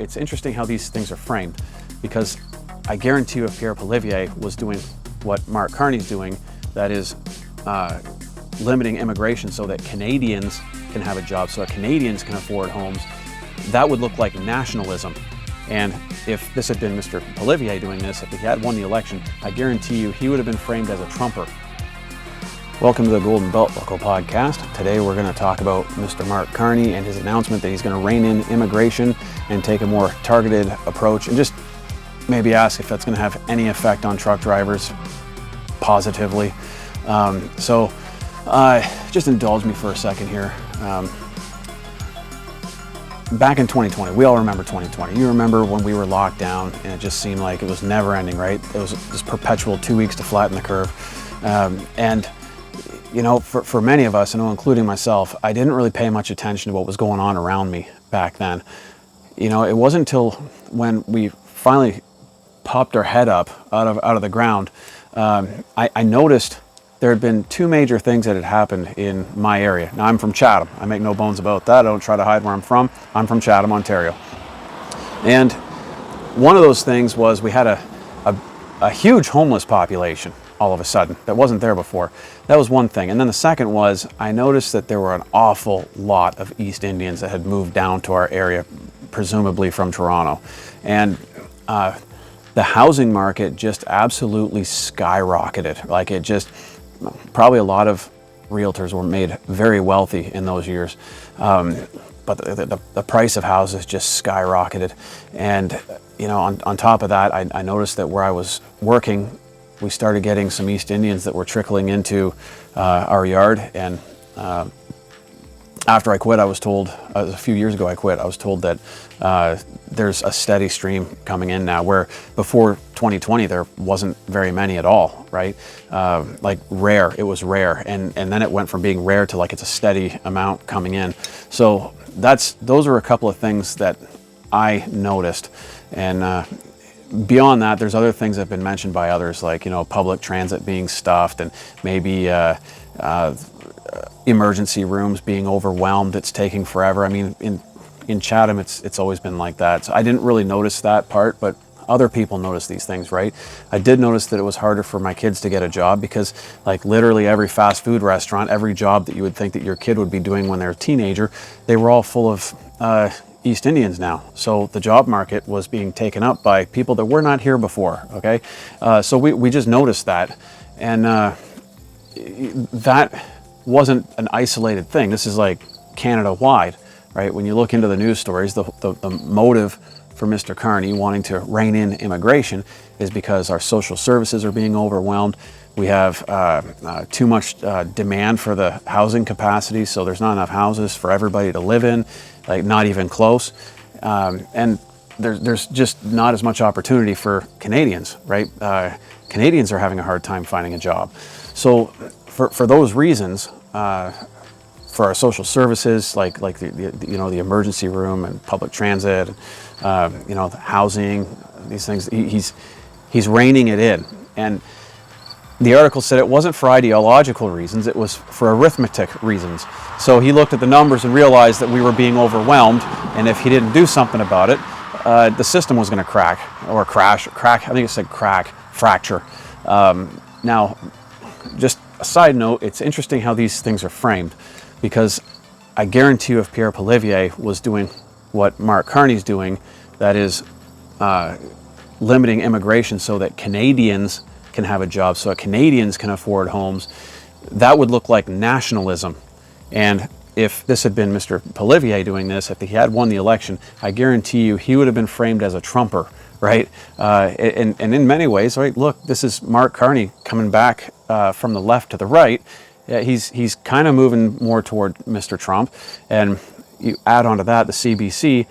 it's interesting how these things are framed, because I guarantee you if Pierre Poilievre was doing what Mark Carney's doing, that is limiting immigration so that Canadians can have a job, so that Canadians can afford homes, that would look like nationalism. And if this had been Mr. Poilievre doing this, if he had won the election, I guarantee you he would have been framed as a Trumper. Welcome to the Golden Belt Buckle Podcast. Today we're going to talk about Mr. Mark Carney and his announcement that he's going to rein in immigration and take a more targeted approach, and just maybe ask if that's going to have any effect on truck drivers positively. Just indulge me for a second here. Back in 2020, we all remember 2020. You remember when we were locked down and it just seemed like it was never ending, right? It was this perpetual 2 weeks to flatten the curve. And you know, for many of us, I know including myself, I didn't really pay much attention to what was going on around me back then. You know, it wasn't until when we finally popped our head up out of the ground, I noticed there had been two major things that had happened in my area. Now, I'm from Chatham. I make no bones about that. I don't try to hide where I'm from. I'm from Chatham, Ontario. And one of those things was we had a huge homeless population all of a sudden that wasn't there before. That was one thing. And then the second was I noticed that there were an awful lot of East Indians that had moved down to our area, presumably from Toronto. And the housing market just absolutely skyrocketed. Like it just, probably a lot of realtors were made very wealthy in those years. But the price of houses just skyrocketed. And, you know, on top of that, I noticed that where I was working, we started getting some East Indians that were trickling into our yard. And after I quit, I was told, a few years ago I quit, I was told that there's a steady stream coming in now, where before 2020 there wasn't very many at all, right? Like rare, it was rare. And then it went from being rare to like it's a steady amount coming in. So those are a couple of things that I noticed. And beyond that, there's other things that have been mentioned by others, like, you know, public transit being stuffed and maybe emergency rooms being overwhelmed. It's taking forever. I mean, in Chatham, it's always been like that. So I didn't really notice that part, but other people notice these things, right? I did notice that it was harder for my kids to get a job because, like, literally every fast food restaurant, every job that you would think that your kid would be doing when they're a teenager, they were all full of East Indians now. So the job market was being taken up by people that were not here before, okay? So we just noticed that. And that wasn't an isolated thing. This is like Canada-wide, right? When you look into the news stories, the motive for Mr. Carney wanting to rein in immigration is because our social services are being overwhelmed. We have too much demand for the housing capacity, so there's not enough houses for everybody to live in, like not even close. And there's just not as much opportunity for Canadians, right? Canadians are having a hard time finding a job. So for those reasons, for our social services, like the emergency room and public transit, you know, the housing, these things, he's reining it in. And the article said it wasn't for ideological reasons, it was for arithmetic reasons. So he looked at the numbers and realized that we were being overwhelmed, and if he didn't do something about it, the system was going to crack, or crash, I think it said fracture. Now, just a side note, it's interesting how these things are framed, because I guarantee you if Pierre Poilievre was doing what Mark Carney's doing, that is limiting immigration so that Canadians can have a job, so that Canadians can afford homes, that would look like nationalism. And if this had been Mr. Poilievre doing this, if he had won the election, I guarantee you he would have been framed as a Trumper, right? And in many ways, right, look, this is Mark Carney coming back from the left to the right. He's kind of moving more toward Mr. Trump. And you add on to that the CBC,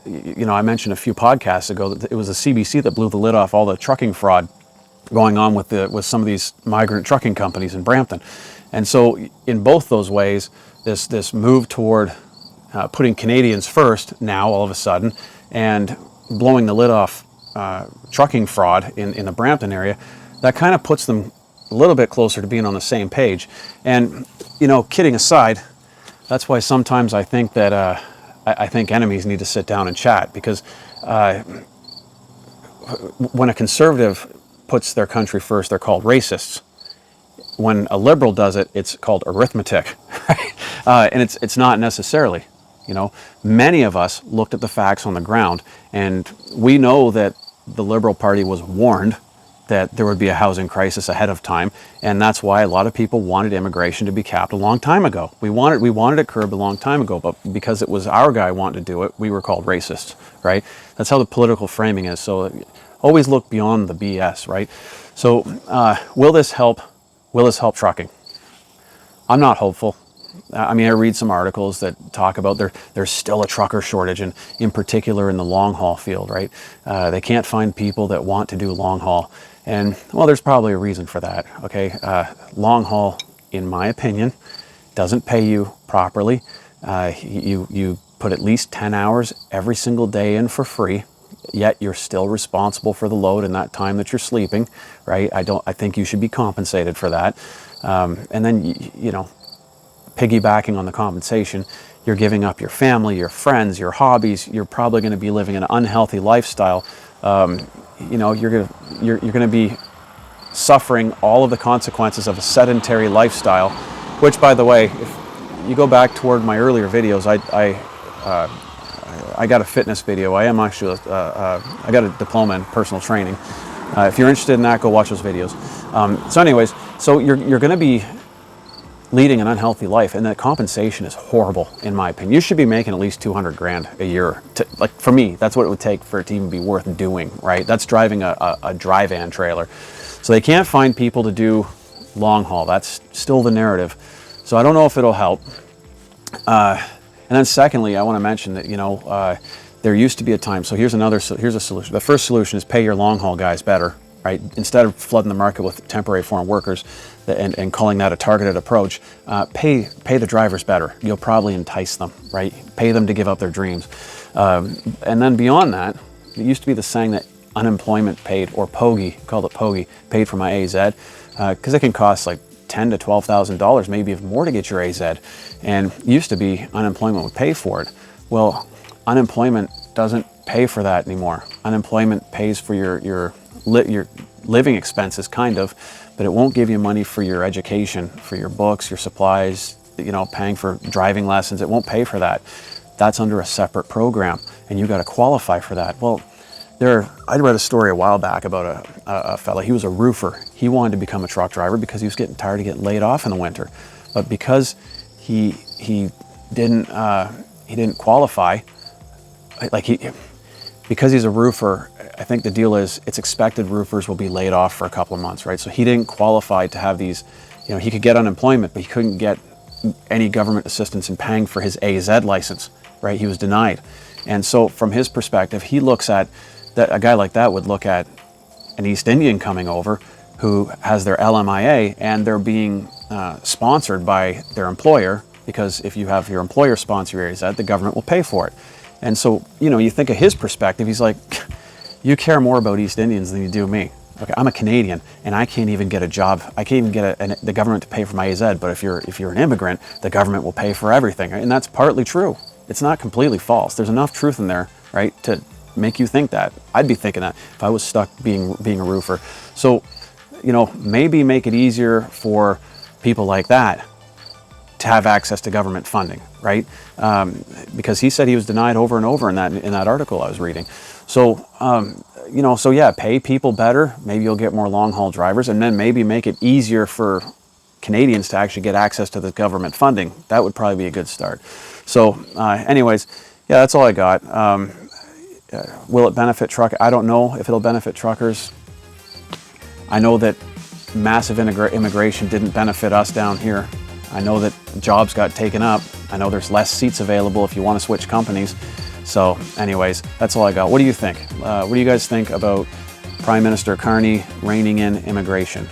you know, I mentioned a few podcasts ago that it was the CBC that blew the lid off all the trucking fraud going on with some of these migrant trucking companies in Brampton. And so in both those ways, this move toward putting Canadians first now all of a sudden, and blowing the lid off trucking fraud in the Brampton area, that kind of puts them a little bit closer to being on the same page. And, you know, kidding aside, that's why sometimes I think that I think enemies need to sit down and chat, because when a conservative puts their country first, they're called racists. When a liberal does it, it's called arithmetic, right? And it's not necessarily. You know, many of us looked at the facts on the ground, and we know that the Liberal Party was warned that there would be a housing crisis ahead of time, and that's why a lot of people wanted immigration to be capped a long time ago. We wanted it curbed a long time ago, but because it was our guy wanting to do it, we were called racists, right? That's how the political framing is. So always look beyond the BS, right? So will this help? Will this help trucking? I'm not hopeful. I mean, I read some articles that talk about there's still a trucker shortage, and in particular in the long haul field, right? They can't find people that want to do long haul. And well, there's probably a reason for that, okay? Long haul, in my opinion, doesn't pay you properly. You put at least 10 hours every single day in for free, yet you're still responsible for the load in that time that you're sleeping, right? I think you should be compensated for that. And then, you know, piggybacking on the compensation, you're giving up your family, your friends, your hobbies. You're probably going to be living an unhealthy lifestyle. You know, you're going to be suffering all of the consequences of a sedentary lifestyle, which, by the way, if you go back toward my earlier videos, I got a fitness video. I am actually, I got a diploma in personal training. If you're interested in that, go watch those videos. So anyways, so you're going to be leading an unhealthy life, and that compensation is horrible, in my opinion. You should be making at least 200 grand a year. Like, for me, that's what it would take for it to even be worth doing, right? That's driving a dry van trailer. So they can't find people to do long haul. That's still the narrative. So I don't know if it'll help. And then secondly, I want to mention that, you know, there used to be a time. So here's a solution. The first solution is pay your long haul guys better, right? Instead of flooding the market with temporary foreign workers and calling that a targeted approach, pay the drivers better. You'll probably entice them, right? Pay them to give up their dreams. And then beyond that, it used to be the saying that unemployment paid, or POGI, called it POGI, paid for my AZ, because it can cost like $10,000 to $12,000, maybe even more, to get your AZ. And it used to be unemployment would pay for it. Well, unemployment doesn't pay for that anymore. Unemployment pays for your living expenses, kind of, but it won't give you money for your education, for your books, your supplies, you know, paying for driving lessons. It won't pay for that. That's under a separate program, and you got to qualify for that. Well, I read a story a while back about a fella. He was a roofer. He wanted to become a truck driver because he was getting tired of getting laid off in the winter. But because he didn't qualify, because he's a roofer, I think the deal is it's expected roofers will be laid off for a couple of months, right? So he didn't qualify to have these, you know, he could get unemployment, but he couldn't get any government assistance in paying for his AZ license, right? He was denied. And so from his perspective, he looks at that, a guy like that would look at an East Indian coming over who has their LMIA, and they're being sponsored by their employer, because if you have your employer sponsor your AZ, the government will pay for it. And so, you know, you think of his perspective, he's like, you care more about East Indians than you do me. Okay, I'm a Canadian, and I can't even get a job. I can't even get the government to pay for my AZ, but if you're an immigrant, the government will pay for everything, right? And that's partly true. It's not completely false. There's enough truth in there, right, to make you think that. I'd be thinking that if I was stuck being a roofer. So, you know, maybe make it easier for people like that to have access to government funding, right? Because he said he was denied over and over in that article I was reading. So, you know, so yeah, pay people better. Maybe you'll get more long haul drivers, and then maybe make it easier for Canadians to actually get access to the government funding. That would probably be a good start. So, anyways, yeah, that's all I got. Will it benefit truck? I don't know if it'll benefit truckers. I know that massive immigration didn't benefit us down here. I know that jobs got taken up. I know there's less seats available if you want to switch companies. So anyways, that's all I got. What do you think? What do you guys think about Prime Minister Carney reining in immigration?